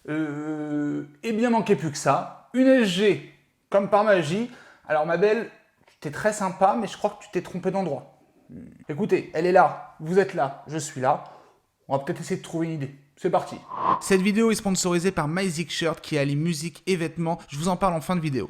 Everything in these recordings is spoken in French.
Eh bien, manquait plus que ça. Une SG, comme par magie. Alors, ma belle, tu t'es très sympa, mais je crois que tu t'es trompé d'endroit. Écoutez, elle est là, vous êtes là, je suis là. On va peut-être essayer de trouver une idée. C'est parti. Cette vidéo est sponsorisée par MyZig Shirt qui allie musique et vêtements. Je vous en parle en fin de vidéo.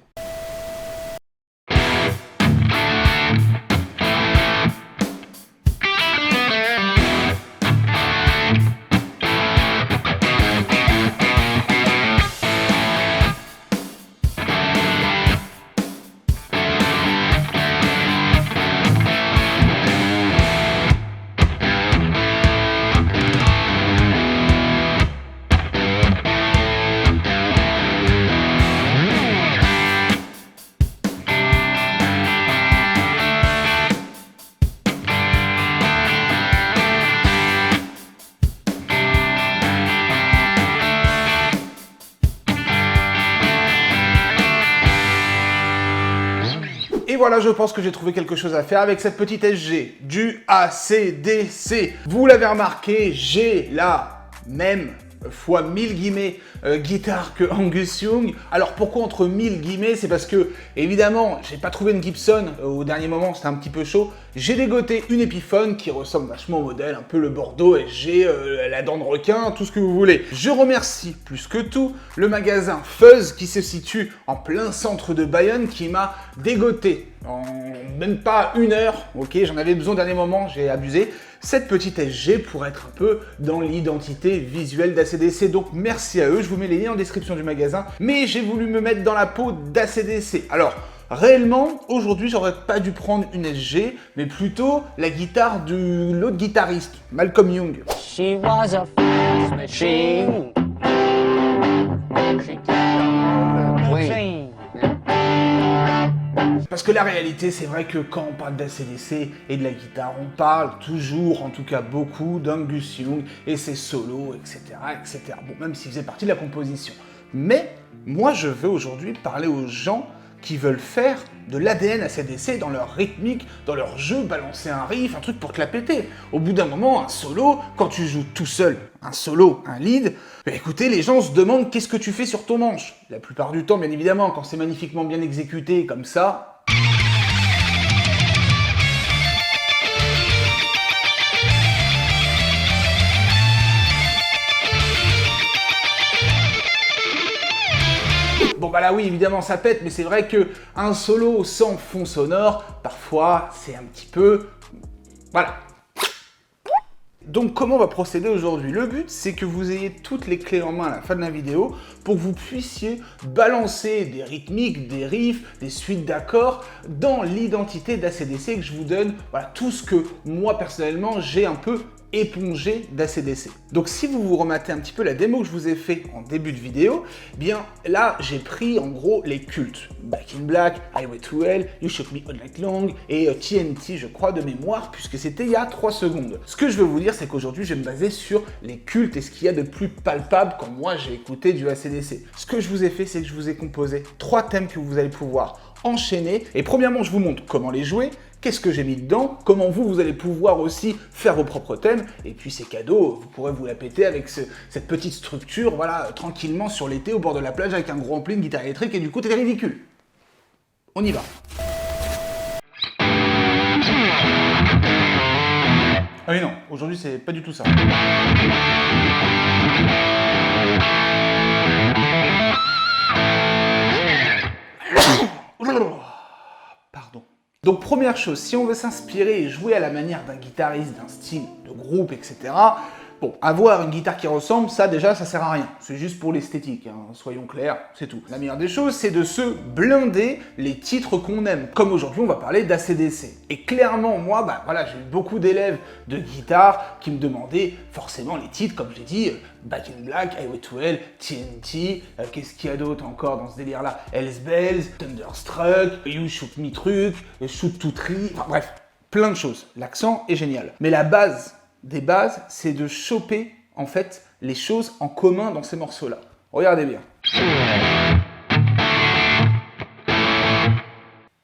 Et voilà, je pense que j'ai trouvé quelque chose à faire avec cette petite SG du AC/DC. Vous l'avez remarqué, j'ai la même fois 1000 guillemets guitare que Angus Young. Alors pourquoi entre 1000 guillemets? C'est parce que évidemment j'ai pas trouvé une Gibson au dernier moment, c'était un petit peu chaud. J'ai dégoté une Epiphone qui ressemble vachement au modèle, un peu le Bordeaux SG, la dent de requin, tout ce que vous voulez. Je remercie plus que tout le magasin Fuzz qui se situe en plein centre de Bayonne qui m'a dégoté en même pas une heure, ok, j'en avais besoin au dernier moment, j'ai abusé, cette petite SG pour être un peu dans l'identité visuelle d'ACDC. Donc merci à eux, je vous mets les liens en description du magasin, mais j'ai voulu me mettre dans la peau d'ACDC. Alors, réellement, aujourd'hui, j'aurais pas dû prendre une SG, mais plutôt la guitare de l'autre guitariste, Malcolm Young. She was a fast machine. She kept on playing. Parce que la réalité, c'est vrai que quand on parle d'ACDC et de la guitare, on parle toujours, en tout cas beaucoup, d'Angus Young et ses solos, etc., etc. Bon, même s'il faisait partie de la composition. Mais moi, je veux aujourd'hui parler aux gens qui veulent faire de l'ADN ACDC dans leur rythmique, dans leur jeu, balancer un riff, un truc pour te la péter. Au bout d'un moment, un solo, quand tu joues tout seul, un solo, un lead, bah écoutez, les gens se demandent qu'est-ce que tu fais sur ton manche. La plupart du temps, bien évidemment, quand c'est magnifiquement bien exécuté comme ça, bon bah là oui, évidemment ça pète, mais c'est vrai que un solo sans fond sonore, parfois c'est un petit peu... Voilà. Donc comment on va procéder aujourd'hui? Le but c'est que vous ayez toutes les clés en main à la fin de la vidéo pour que vous puissiez balancer des rythmiques, des riffs, des suites d'accords dans l'identité d'ACDC que je vous donne, voilà, tout ce que moi personnellement j'ai un peu épongé d'ACDC. Donc si vous vous rematez un petit peu la démo que je vous ai fait en début de vidéo, eh bien là j'ai pris en gros les cultes. Back in Black, Highway to Hell, You Shook Me All Night Long et TNT je crois de mémoire puisque c'était il y a 3 secondes. Ce que je veux vous dire c'est qu'aujourd'hui je vais me baser sur les cultes et ce qu'il y a de plus palpable quand moi j'ai écouté du ACDC. Ce que je vous ai fait c'est que je vous ai composé 3 thèmes que vous allez pouvoir enchaîner et premièrement je vous montre comment les jouer. Qu'est-ce que j'ai mis dedans? Comment vous allez pouvoir aussi faire vos propres thèmes? Et puis c'est cadeau, vous pourrez vous la péter avec cette petite structure, voilà, tranquillement sur l'été au bord de la plage avec un gros ampli, une guitare électrique et du coup t'es ridicule. On y va. Ah oui non, aujourd'hui c'est pas du tout ça. Pardon. Donc première chose, si on veut s'inspirer et jouer à la manière d'un guitariste, d'un style de groupe, etc., bon, avoir une guitare qui ressemble, ça déjà, ça sert à rien. C'est juste pour l'esthétique, hein, soyons clairs, c'est tout. La meilleure des choses, c'est de se blinder les titres qu'on aime. Comme aujourd'hui, on va parler d'ACDC. Et clairement, moi, bah voilà, j'ai eu beaucoup d'élèves de guitare qui me demandaient forcément les titres, comme j'ai dit, Back in Black, Highway to Hell, TNT, qu'est-ce qu'il y a d'autre encore dans ce délire-là? Hells Bells, Thunderstruck, You Shoot Me Truc, Shoot to Tree, enfin bref, plein de choses. L'accent est génial. Mais la base des bases, c'est de choper, en fait, les choses en commun dans ces morceaux-là. Regardez bien.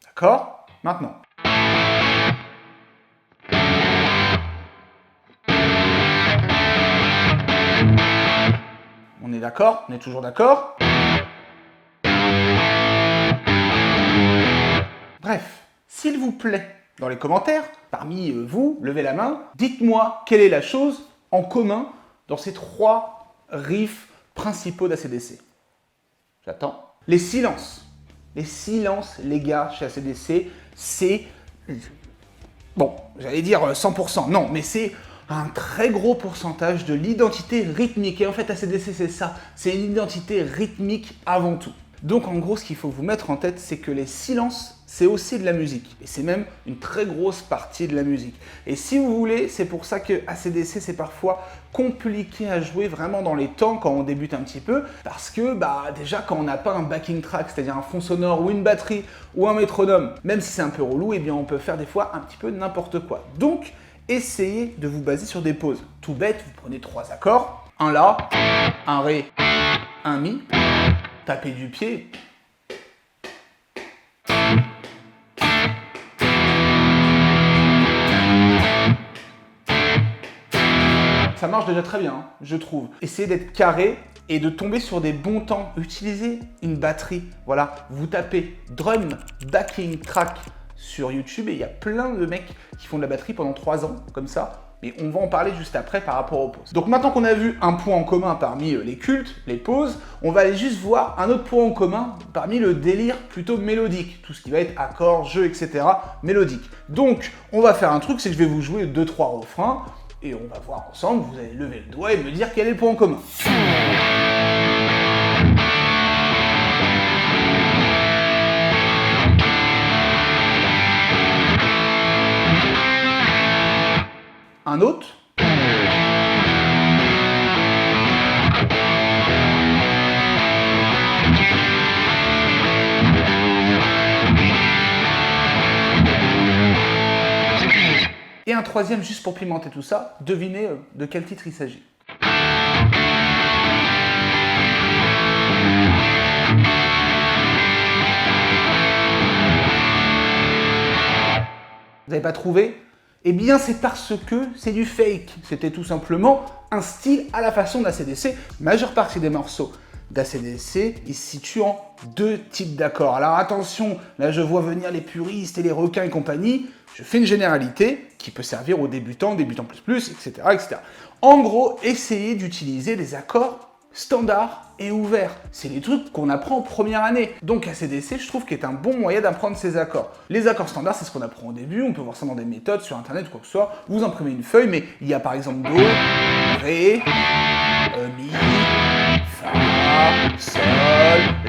D'accord? Maintenant. On est d'accord? On est toujours d'accord? Bref, s'il vous plaît, dans les commentaires, parmi vous, levez la main, dites-moi quelle est la chose en commun dans ces 3 riffs principaux d'ACDC. J'attends. Les silences. Les silences, les gars, chez ACDC, c'est... Bon, j'allais dire 100%, non, mais c'est un très gros pourcentage de l'identité rythmique. Et en fait, ACDC, c'est ça. C'est une identité rythmique avant tout. Donc, en gros, ce qu'il faut vous mettre en tête, c'est que les silences, c'est aussi de la musique. Et c'est même une très grosse partie de la musique. Et si vous voulez, c'est pour ça que ACDC, c'est parfois compliqué à jouer vraiment dans les temps quand on débute un petit peu. Parce que, déjà, quand on n'a pas un backing track, c'est-à-dire un fond sonore ou une batterie ou un métronome, même si c'est un peu relou, eh bien, on peut faire des fois un petit peu n'importe quoi. Donc, essayez de vous baser sur des pauses. Tout bête, vous prenez 3 accords. Un La, un Ré, un Mi. Tapez du pied. Ça marche déjà très bien, hein, je trouve. Essayez d'être carré et de tomber sur des bons temps. Utilisez une batterie. Voilà, vous tapez drum backing track sur YouTube et il y a plein de mecs qui font de la batterie pendant 3 ans, comme ça. Mais on va en parler juste après par rapport aux pauses. Donc maintenant qu'on a vu un point en commun parmi les cultes, les pauses, on va aller juste voir un autre point en commun parmi le délire plutôt mélodique. Tout ce qui va être accords, jeux, etc. mélodique. Donc on va faire un truc, c'est que je vais vous jouer 2-3 refrains et on va voir ensemble, vous allez lever le doigt et me dire quel est le point en commun. Un autre. Et un troisième, juste pour pimenter tout ça, devinez de quel titre il s'agit. Vous n'avez pas trouvé? Eh bien, c'est parce que c'est du fake. C'était tout simplement un style à la façon d'ACDC. Majeure partie des morceaux d'ACDC, ils se situent en 2 types d'accords. Alors attention, là je vois venir les puristes et les requins et compagnie. Je fais une généralité qui peut servir aux débutants, débutants plus, etc., etc. En gros, essayez d'utiliser des accords standards et ouverts. C'est les trucs qu'on apprend en première année. Donc ACDC, je trouve qu'il est un bon moyen d'apprendre ces accords. Les accords standards, c'est ce qu'on apprend au début. On peut voir ça dans des méthodes sur internet ou quoi que ce soit. Vous imprimez une feuille, mais il y a par exemple Do, Ré, Mi, Fa, Sol,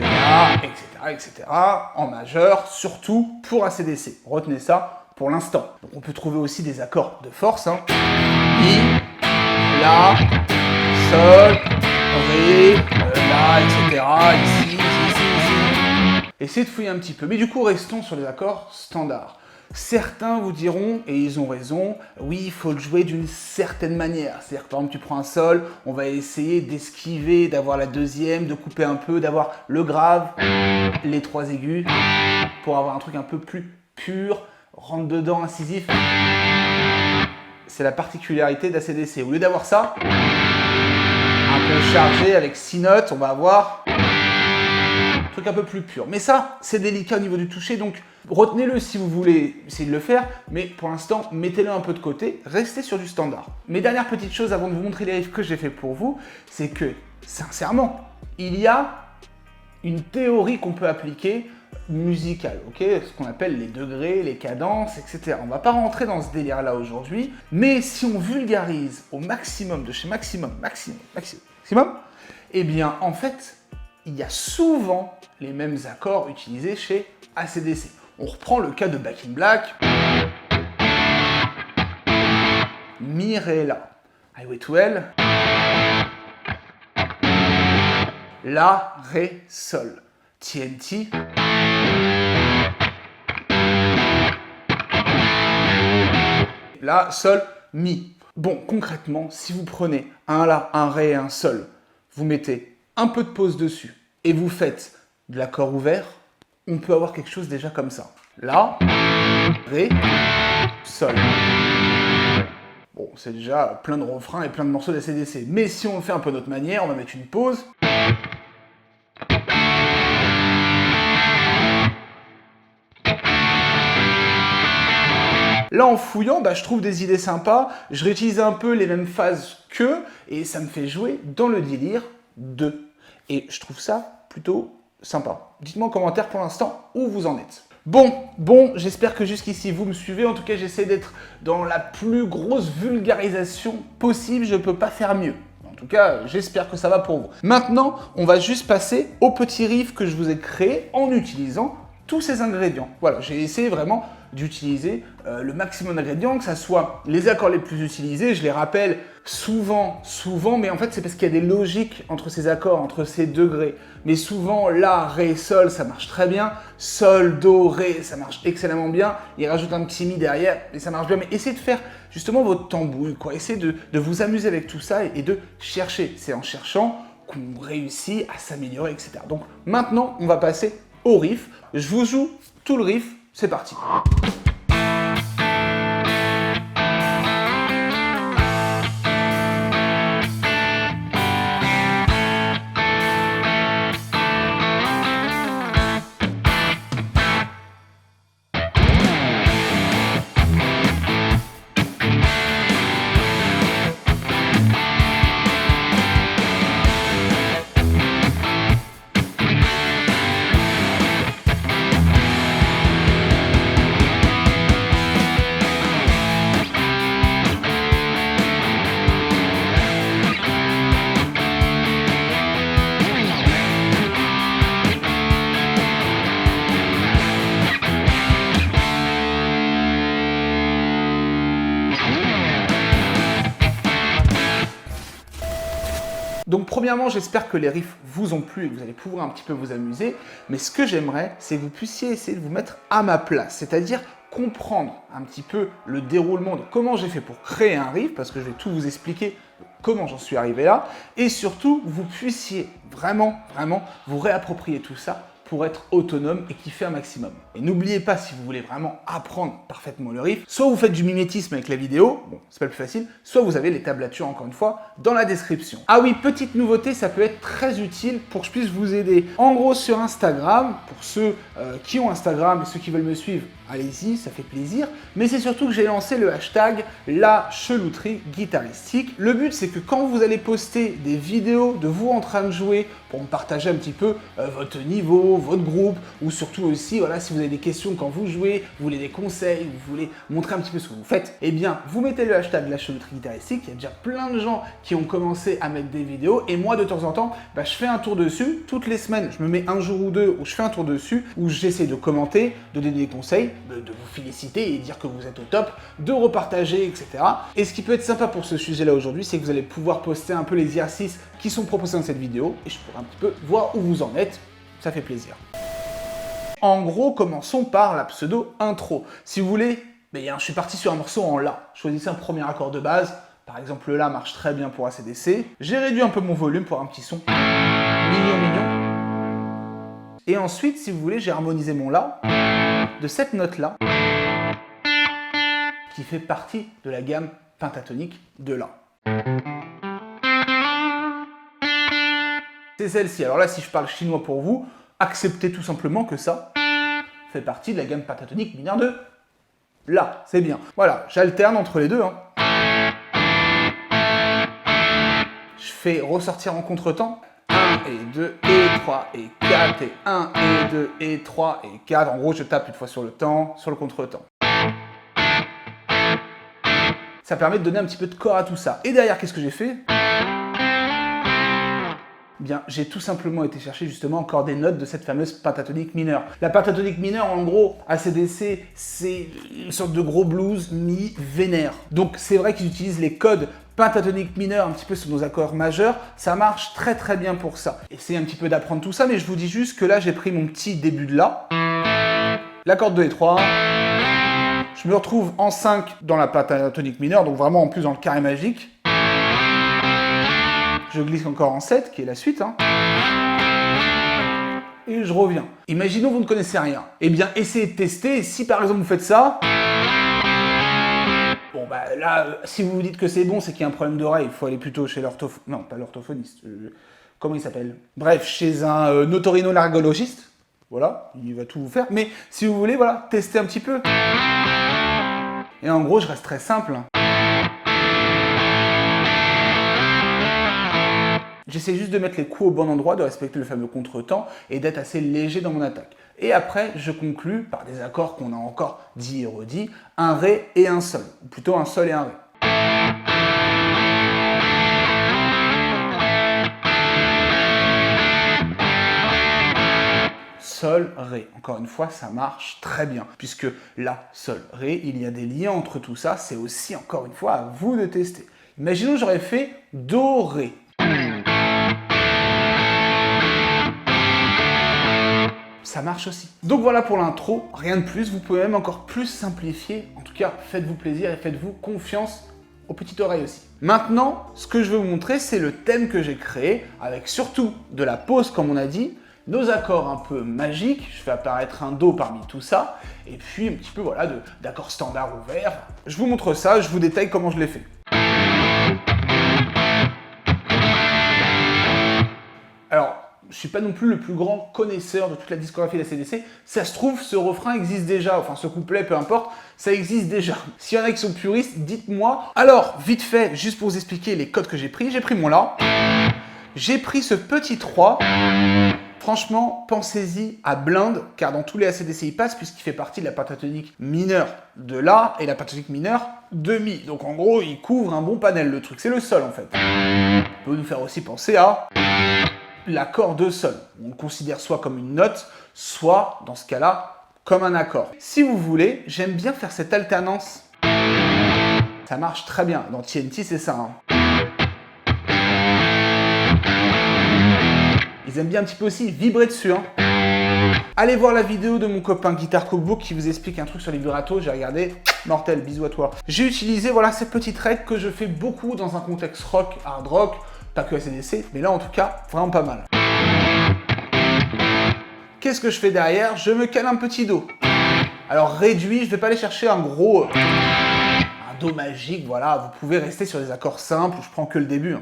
La, etc., etc. en majeur, surtout pour ACDC. Retenez ça pour l'instant. Donc on peut trouver aussi des accords de force. Mi, La, Sol, Ré, La, etc. Ici. Essayez de fouiller un petit peu. Mais du coup, restons sur les accords standards. Certains vous diront, et ils ont raison, oui, il faut le jouer d'une certaine manière. C'est-à-dire que par exemple, tu prends un sol, on va essayer d'esquiver, d'avoir la deuxième, de couper un peu, d'avoir le grave, les 3 aigus, pour avoir un truc un peu plus pur, rentre dedans, incisif. C'est la particularité d'ACDC. Au lieu d'avoir ça, un peu chargé avec 6 notes, on va avoir un truc un peu plus pur. Mais ça, c'est délicat au niveau du toucher, donc retenez-le si vous voulez essayer de le faire, mais pour l'instant, mettez-le un peu de côté, restez sur du standard. Mes dernières petites choses avant de vous montrer les riffs que j'ai fait pour vous, c'est que, sincèrement, il y a une théorie qu'on peut appliquer musicale, ok, ce qu'on appelle les degrés, les cadences, etc. On va pas rentrer dans ce délire-là aujourd'hui, mais si on vulgarise au maximum de chez maximum, eh bien, en fait, il y a souvent les mêmes accords utilisés chez ACDC. On reprend le cas de Back in Black. Mi, Ré, La. Highway to Hell. La, Ré, Sol. TNT. La, Sol, Mi. Bon, concrètement, si vous prenez un La, un Ré et un Sol, vous mettez un peu de pause dessus et vous faites de l'accord ouvert, on peut avoir quelque chose déjà comme ça. La, Ré, Sol. bon, c'est déjà plein de refrains et plein de morceaux d'ACDC. Mais si on le fait un peu de notre manière, on va mettre une pause. Là, en fouillant, je trouve des idées sympas, je réutilise un peu les mêmes phases qu'eux, et ça me fait jouer dans le délire d'eux. Et je trouve ça plutôt sympa. Dites-moi en commentaire pour l'instant où vous en êtes. Bon, j'espère que jusqu'ici vous me suivez. En tout cas, j'essaie d'être dans la plus grosse vulgarisation possible, je ne peux pas faire mieux. En tout cas, j'espère que ça va pour vous. Maintenant, on va juste passer au petit riff que je vous ai créé en utilisant tous ces ingrédients. Voilà, j'ai essayé vraiment d'utiliser le maximum d'ingrédients, que ça soit les accords les plus utilisés, je les rappelle souvent, mais en fait c'est parce qu'il y a des logiques entre ces accords, entre ces degrés. Mais souvent, La, Ré, Sol, ça marche très bien, Sol, Do, Ré, ça marche excellemment bien, il rajoute un petit Mi derrière, et ça marche bien, mais essayez de faire justement votre tambouille, quoi. Essayez de vous amuser avec tout ça et de chercher. C'est en cherchant qu'on réussit à s'améliorer, etc. Donc maintenant, on va passer au riff. Je vous joue tout le riff, c'est parti. Donc premièrement, j'espère que les riffs vous ont plu et que vous allez pouvoir un petit peu vous amuser. Mais ce que j'aimerais, c'est que vous puissiez essayer de vous mettre à ma place. C'est-à-dire comprendre un petit peu le déroulement de comment j'ai fait pour créer un riff, parce que je vais tout vous expliquer comment j'en suis arrivé là. Et surtout, vous puissiez vraiment vous réapproprier tout ça pour être autonome et kiffer un maximum. Et n'oubliez pas, si vous voulez vraiment apprendre parfaitement le riff, soit vous faites du mimétisme avec la vidéo, bon, c'est pas le plus facile, soit vous avez les tablatures, encore une fois, dans la description. Ah oui, petite nouveauté, ça peut être très utile pour que je puisse vous aider. En gros, sur Instagram, pour ceux qui ont Instagram et ceux qui veulent me suivre, allez-y, ça fait plaisir. Mais c'est surtout que j'ai lancé le hashtag la chelouterie guitaristique. Le but, c'est que quand vous allez poster des vidéos de vous en train de jouer pour me partager un petit peu votre niveau, votre groupe, ou surtout aussi, voilà, si vous avez des questions quand vous jouez, vous voulez des conseils, vous voulez montrer un petit peu ce que vous faites, eh bien, vous mettez le hashtag la chelouterie guitaristique. Il y a déjà plein de gens qui ont commencé à mettre des vidéos, et moi, de temps en temps, je fais un tour dessus. Toutes les semaines, je me mets un jour ou deux où je fais un tour dessus, où j'essaie de commenter, de donner des conseils, de vous féliciter et dire que vous êtes au top, de repartager, etc. Et ce qui peut être sympa pour ce sujet-là aujourd'hui, c'est que vous allez pouvoir poster un peu les exercices qui sont proposés dans cette vidéo, et je pourrai un petit peu voir où vous en êtes. Ça fait plaisir. En gros, commençons par la pseudo-intro. Si vous voulez, je suis parti sur un morceau en La. Choisissez un premier accord de base. Par exemple, le La marche très bien pour AC/DC. J'ai réduit un peu mon volume pour un petit son mignon. Et ensuite, si vous voulez, j'ai harmonisé mon La de cette note-là, qui fait partie de la gamme pentatonique de La. C'est celle-ci. Alors là, si je parle chinois pour vous, acceptez tout simplement que ça fait partie de la gamme pentatonique mineure de La. C'est bien. Voilà, j'alterne entre les deux. Je fais ressortir en contretemps. 1 et 2 et 3 et 4 et 1 et 2 et 3 et 4. En gros, je tape une fois sur le temps, sur le contretemps. Ça permet de donner un petit peu de corps à tout ça. Et derrière, qu'est-ce que j'ai fait ? Bien, j'ai tout simplement été chercher justement encore des notes de cette fameuse pentatonique mineure. La pentatonique mineure, en gros, AC/DC, c'est une sorte de gros blues mi-vénère. Donc c'est vrai qu'ils utilisent les codes pentatonique mineur un petit peu sur nos accords majeurs, ça marche très bien pour ça. Essayez un petit peu d'apprendre tout ça, mais je vous dis juste que là, j'ai pris mon petit début de La, l'accord 2 et 3, je me retrouve en 5 dans la pentatonique mineure, donc vraiment en plus dans le carré magique. Je glisse encore en 7, qui est la suite. Et je reviens. Imaginons vous ne connaissez rien. Eh bien, essayez de tester. Si par exemple vous faites ça, bon, bah là, si vous vous dites que c'est bon, c'est qu'il y a un problème d'oreille. Il faut aller plutôt chez l'orthophoniste. Non, pas l'orthophoniste. Comment il s'appelle? Bref, chez un otorino-largologiste. Voilà, il va tout vous faire. Mais si vous voulez, voilà, tester un petit peu. Et en gros, je reste très simple. J'essaie juste de mettre les coups au bon endroit, de respecter le fameux contretemps et d'être assez léger dans mon attaque. Et après, je conclus par des accords qu'on a encore dit et redit, un Ré et un Sol. Ou plutôt un Sol et un Ré. Sol, Ré. Encore une fois, ça marche très bien. Puisque La, Sol, Ré, il y a des liens entre tout ça. C'est aussi, encore une fois, à vous de tester. Imaginons j'aurais fait Do, Ré. Ça marche aussi. Donc voilà pour l'intro, rien de plus, vous pouvez même encore plus simplifier. En tout cas, faites-vous plaisir et faites-vous confiance aux petites oreilles aussi. Maintenant, ce que je veux vous montrer, c'est le thème que j'ai créé, avec surtout de la pause comme on a dit, nos accords un peu magiques, je fais apparaître un Do parmi tout ça, et puis un petit peu voilà d'accords standards ouverts. Je vous montre ça, je vous détaille comment je l'ai fait. Alors, je suis pas non plus le plus grand connaisseur de toute la discographie de AC/DC. Ça se trouve, ce refrain existe déjà, enfin ce couplet, peu importe, ça existe déjà. S'il y en a qui sont puristes, dites-moi. Alors, vite fait, juste pour vous expliquer les codes que j'ai pris mon La. J'ai pris ce petit 3. Franchement, pensez-y à blinde, car dans tous les AC/DC il passe, puisqu'il fait partie de la pentatonique mineure de La et la pentatonique mineure de Mi. Donc en gros, il couvre un bon panel, le truc. C'est le Sol en fait. Il peut nous faire aussi penser à l'accord de Sol. On le considère soit comme une note, soit, dans ce cas-là, comme un accord. Si vous voulez, j'aime bien faire cette alternance. Ça marche très bien. Dans TNT, c'est ça. Ils aiment bien un petit peu aussi vibrer dessus. Allez voir la vidéo de mon copain Guitar Cookbook qui vous explique un truc sur les vibratos. J'ai regardé, mortel, bisous à toi. J'ai utilisé voilà, cette petite règle que je fais beaucoup dans un contexte rock, hard rock, pas que AC/DC, mais là en tout cas, vraiment pas mal. Qu'est-ce que je fais derrière? Je me cale un petit Do. Alors réduit, je vais pas aller chercher un gros... un Do magique, voilà, vous pouvez rester sur des accords simples, je prends que le début.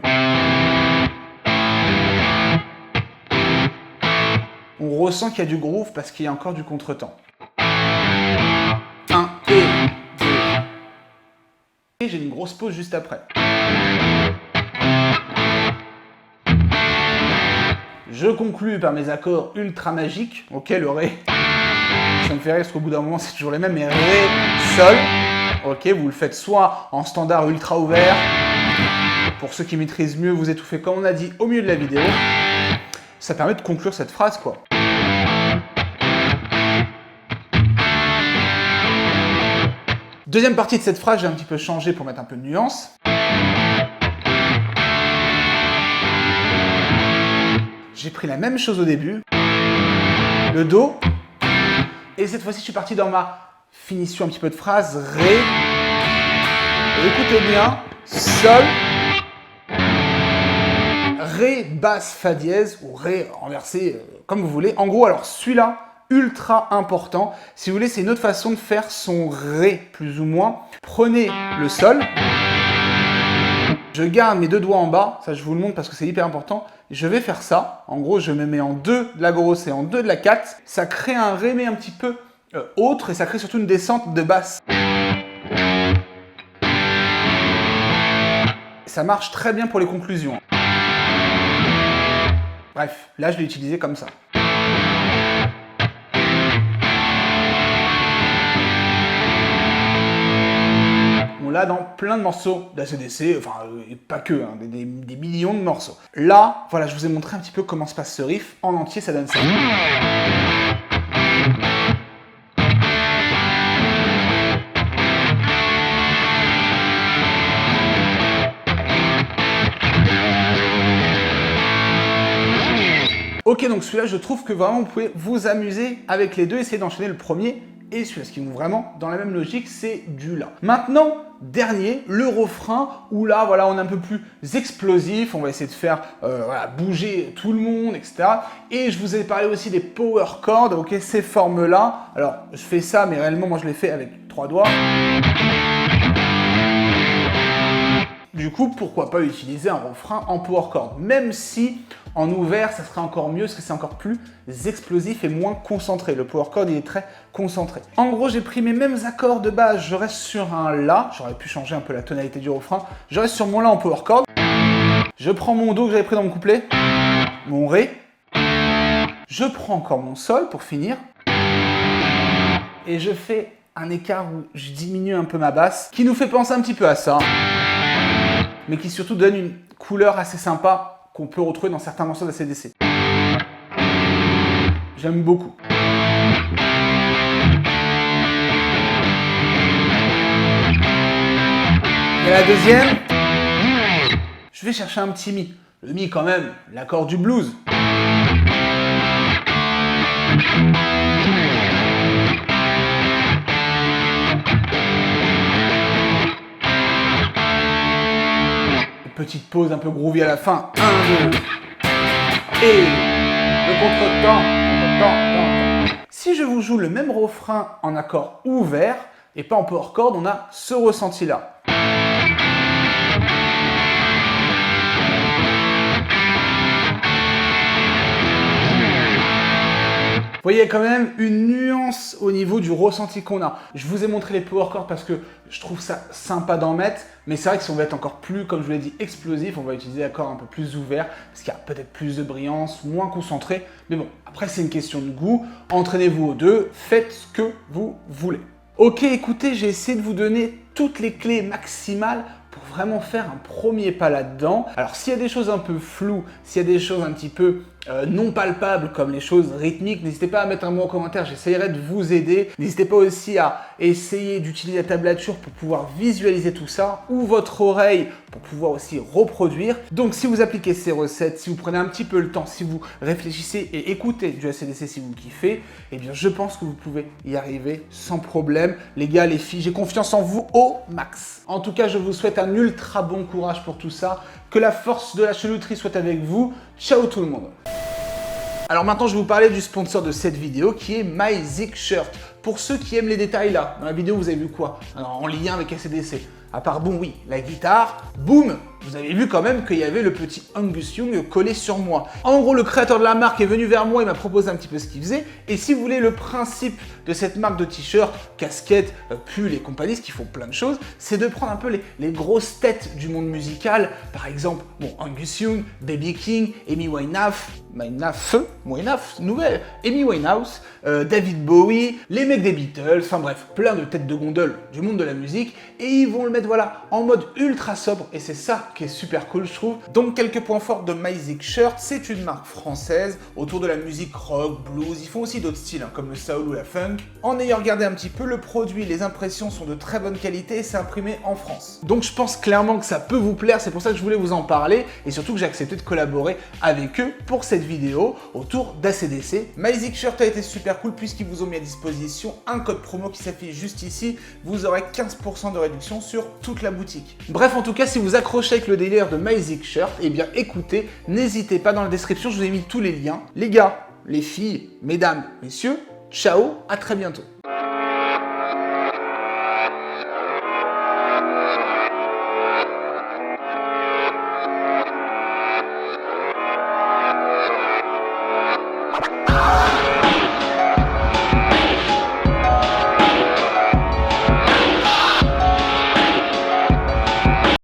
On ressent qu'il y a du groove parce qu'il y a encore du contretemps. 1 et 2. Et j'ai une grosse pause juste après. Je conclus par mes accords ultra magiques. Ok, le Ré. Ça me fait rire parce qu'au bout d'un moment, c'est toujours les mêmes. Mais Ré, Sol. Ok, vous le faites soit en standard ultra ouvert. Pour ceux qui maîtrisent mieux, vous étouffez comme on a dit au milieu de la vidéo. Ça permet de conclure cette phrase, quoi. Deuxième partie de cette phrase, j'ai un petit peu changé pour mettre un peu de nuance. J'ai pris la même chose au début, le Do, et cette fois-ci je suis parti dans ma finition un petit peu de phrase, Ré, et écoutez bien, Sol, Ré, basse, Fa dièse, ou Ré renversé, comme vous voulez. En gros, alors celui-là, ultra important, si vous voulez, c'est une autre façon de faire son Ré, plus ou moins. Prenez le Sol, je garde mes deux doigts en bas, ça je vous le montre parce que c'est hyper important. Je vais faire ça, en gros je me mets en 2 de la grosse et en 2 de la 4. Ça crée un Ré mais un petit peu autre et ça crée surtout une descente de basse. Ça marche très bien pour les conclusions. Bref, là je l'ai utilisé comme ça. On l'a dans plein de morceaux d'AC/DC, enfin pas que, hein, des millions de morceaux. Là, voilà, je vous ai montré un petit peu comment se passe ce riff. En entier, ça donne ça. Ok, donc celui-là, je trouve que vraiment, vous pouvez vous amuser avec les deux, essayer d'enchaîner le premier et celui-là, ce qui vont vraiment dans la même logique, c'est du La. Maintenant, dernier, le refrain, où là, voilà, on est un peu plus explosif, on va essayer de faire voilà, bouger tout le monde, etc. Et je vous ai parlé aussi des power chords, ok, ces formes-là. Alors, je fais ça, mais réellement, moi, je les fais avec 3 doigts. du coup, pourquoi pas utiliser un refrain en power chord, même si en ouvert, ça serait encore mieux parce que c'est encore plus explosif et moins concentré. Le power chord, il est très concentré. En gros, j'ai pris mes mêmes accords de base. Je reste sur un La. J'aurais pu changer un peu la tonalité du refrain. Je reste sur mon La en power chord. Je prends mon Do que j'avais pris dans mon couplet. Mon Ré. Je prends encore mon Sol pour finir. Et je fais un écart où je diminue un peu ma basse, qui nous fait penser un petit peu à ça, mais qui surtout donne une couleur assez sympa qu'on peut retrouver dans certains morceaux d'ACDC. J'aime beaucoup. Et la deuxième, je vais chercher un petit Mi. Le Mi quand même, l'accord du blues. Petite pause un peu groovy à la fin. 1, 2. Et le contre-temps. Si je vous joue le même refrain en accord ouvert et pas en power chord, on a ce ressenti-là. Vous voyez quand même une nuance au niveau du ressenti qu'on a. Je vous ai montré les power chords parce que je trouve ça sympa d'en mettre, mais c'est vrai que si on veut être encore plus, comme je vous l'ai dit, explosif, on va utiliser des accords un peu plus ouverts, parce qu'il y a peut-être plus de brillance, moins concentré. Mais bon, après c'est une question de goût. Entraînez-vous aux deux, faites ce que vous voulez. Ok, écoutez, j'ai essayé de vous donner toutes les clés maximales pour vraiment faire un premier pas là-dedans. Alors s'il y a des choses un peu floues, s'il y a des choses un petit peu non palpables comme les choses rythmiques, n'hésitez pas à mettre un mot en commentaire, j'essaierai de vous aider. N'hésitez pas aussi à essayer d'utiliser la tablature pour pouvoir visualiser tout ça, ou votre oreille pour pouvoir aussi reproduire. Donc si vous appliquez ces recettes, si vous prenez un petit peu le temps, si vous réfléchissez et écoutez du ACDC si vous kiffez, eh bien je pense que vous pouvez y arriver sans problème. Les gars, les filles, j'ai confiance en vous au max. En tout cas, je vous souhaite un ultra bon courage pour tout ça. Que la force de la chelouterie soit avec vous. Ciao tout le monde. Alors maintenant, je vais vous parler du sponsor de cette vidéo qui est MyZigShirt. Pour ceux qui aiment les détails là, dans la vidéo, vous avez vu quoi? Alors, en lien avec ACDC. À part, bon oui, la guitare, boum, vous avez vu quand même qu'il y avait le petit Angus Young collé sur moi. En gros, le créateur de la marque est venu vers moi, il m'a proposé un petit peu ce qu'il faisait. Et si vous voulez le principe de cette marque de t-shirt, casquettes, pulls et compagnie, qui font plein de choses, c'est de prendre un peu les grosses têtes du monde musical. Par exemple, bon, Angus Young, Baby King, Amy Winehouse, nouvelle, Amy Winehouse, David Bowie, les mecs des Beatles, enfin bref, plein de têtes de gondole du monde de la musique, et ils vont le mettre voilà en mode ultra sobre, et c'est ça qui est super cool je trouve. Donc quelques points forts de MyZigShirt, c'est une marque française autour de la musique rock, blues, ils font aussi d'autres styles hein, comme le soul ou la funk. En ayant regardé un petit peu le produit, les impressions sont de très bonne qualité et c'est imprimé en France. Donc je pense clairement que ça peut vous plaire, c'est pour ça que je voulais vous en parler, et surtout que j'ai accepté de collaborer avec eux pour cette vidéo autour d'ACDC. MyZigShirt a été super cool puisqu'ils vous ont mis à disposition un code promo qui s'affiche juste ici. Vous aurez 15% de réduction sur toute la boutique. Bref, en tout cas, si vous accrochez avec le délire de MyZigShirt, eh bien écoutez, n'hésitez pas, dans la description, je vous ai mis tous les liens. Les gars, les filles, mesdames, messieurs, ciao, à très bientôt.